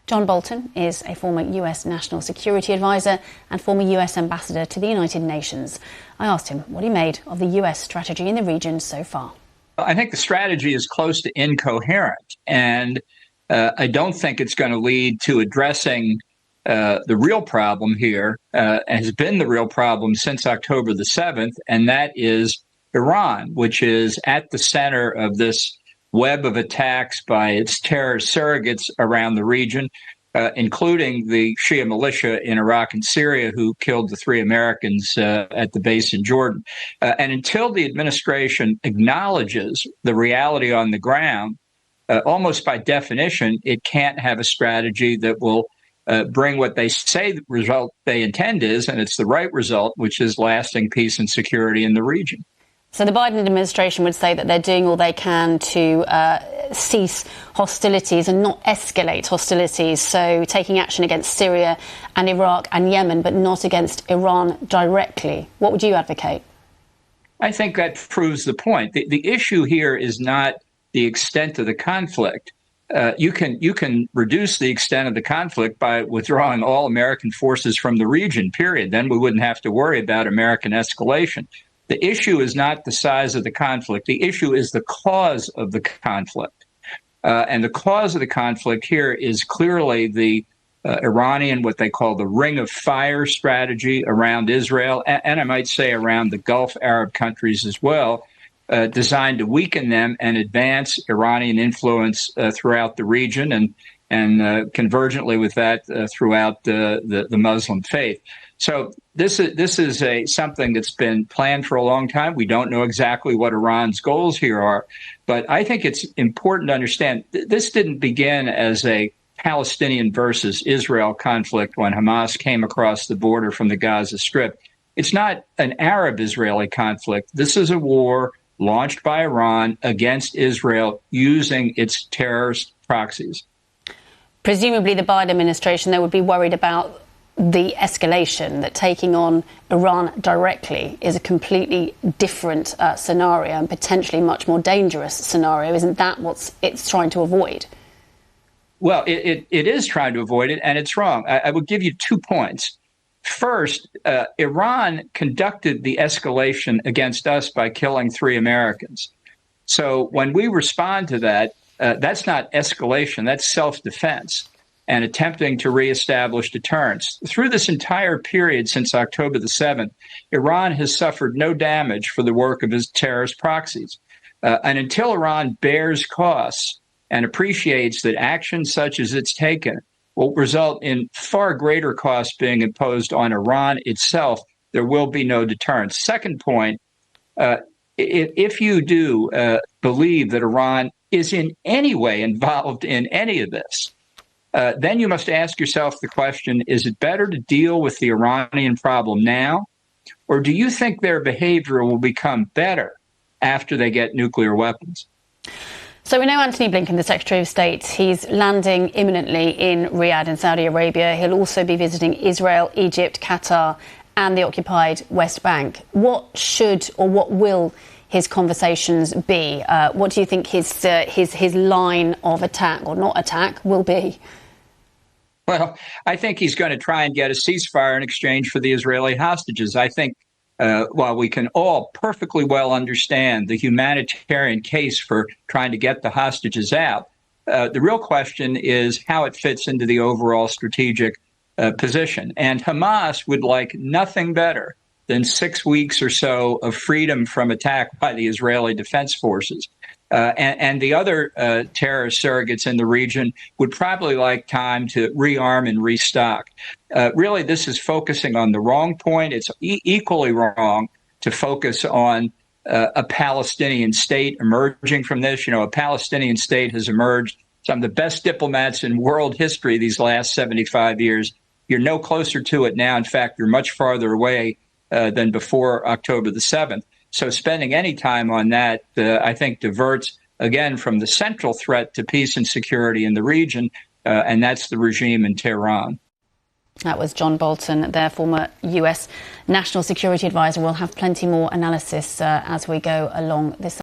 John Bolton is a former US National Security Advisor and former US Ambassador to the United Nations. I asked him what he made of the US strategy in the region so far. I think the strategy is close to incoherent, and I don't think it's going to lead to addressing the real problem here, has been the real problem since October the 7th, and that is Iran, which is at the center of this web of attacks by its terror surrogates around the region, including the Shia militia in Iraq and Syria who killed the 3 Americans at the base in Jordan. And until the administration acknowledges the reality on the ground, almost by definition, it can't have a strategy that will bring what they say the result they intend is, and it's the right result, which is lasting peace and security in the region. So the Biden administration would say that they're doing all they can to cease hostilities and not escalate hostilities, so taking action against Syria and Iraq and Yemen, but not against Iran directly. What would you advocate? I think that proves the point. The issue here is not the extent of the conflict. You can reduce the extent of the conflict by withdrawing all American forces from the region, period. Then we wouldn't have to worry about American escalation. The issue is not the size of the conflict. The issue is the cause of the conflict. And the cause of the conflict here is clearly the Iranian, what they call the ring of fire strategy around Israel, and I might say around the Gulf Arab countries as well, designed to weaken them and advance Iranian influence throughout the region and convergently with that throughout the Muslim faith. So this is something that's been planned for a long time. We don't know exactly what Iran's goals here are, but I think it's important to understand this didn't begin as a Palestinian versus Israel conflict when Hamas came across the border from the Gaza Strip. It's not an Arab-Israeli conflict. This is a war launched by Iran against Israel using its terrorist proxies. Presumably the Biden administration, they would be worried about the escalation, that taking on Iran directly is a completely different scenario and potentially much more dangerous scenario. Isn't that what it's trying to avoid? Well, it is trying to avoid it, and it's wrong. I would give you 2 points. First, Iran conducted the escalation against us by killing 3 Americans. So when we respond to that, that's not escalation, that's self-defense and attempting to reestablish deterrence. Through this entire period since October the 7th, Iran has suffered no damage for the work of its terrorist proxies. And until Iran bears costs and appreciates that actions such as it's taken will result in far greater costs being imposed on Iran itself, there will be no deterrence. Second point, if you do believe that Iran is in any way involved in any of this, then you must ask yourself the question, is it better to deal with the Iranian problem now, or do you think their behavior will become better after they get nuclear weapons? So we know Antony Blinken, the Secretary of State, he's landing imminently in Riyadh in Saudi Arabia. He'll also be visiting Israel, Egypt, Qatar and the occupied West Bank. What should or what will his conversations be? What do you think his line of attack or not attack will be? Well, I think he's going to try and get a ceasefire in exchange for the Israeli hostages. I think while we can all perfectly well understand the humanitarian case for trying to get the hostages out, the real question is how it fits into the overall strategic position. And Hamas would like nothing better than 6 weeks or so of freedom from attack by the Israeli Defense Forces. And the other terrorist surrogates in the region would probably like time to rearm and restock. Really, this is focusing on the wrong point. It's equally wrong to focus on a Palestinian state emerging from this. You know, a Palestinian state has emerged. Some of the best diplomats in world history these last 75 years. You're no closer to it now. In fact, you're much farther away than before October the 7th. So spending any time on that, I think, diverts, again, from the central threat to peace and security in the region, and that's the regime in Tehran. That was John Bolton, their former US National Security Advisor. We'll have plenty more analysis as we go along this.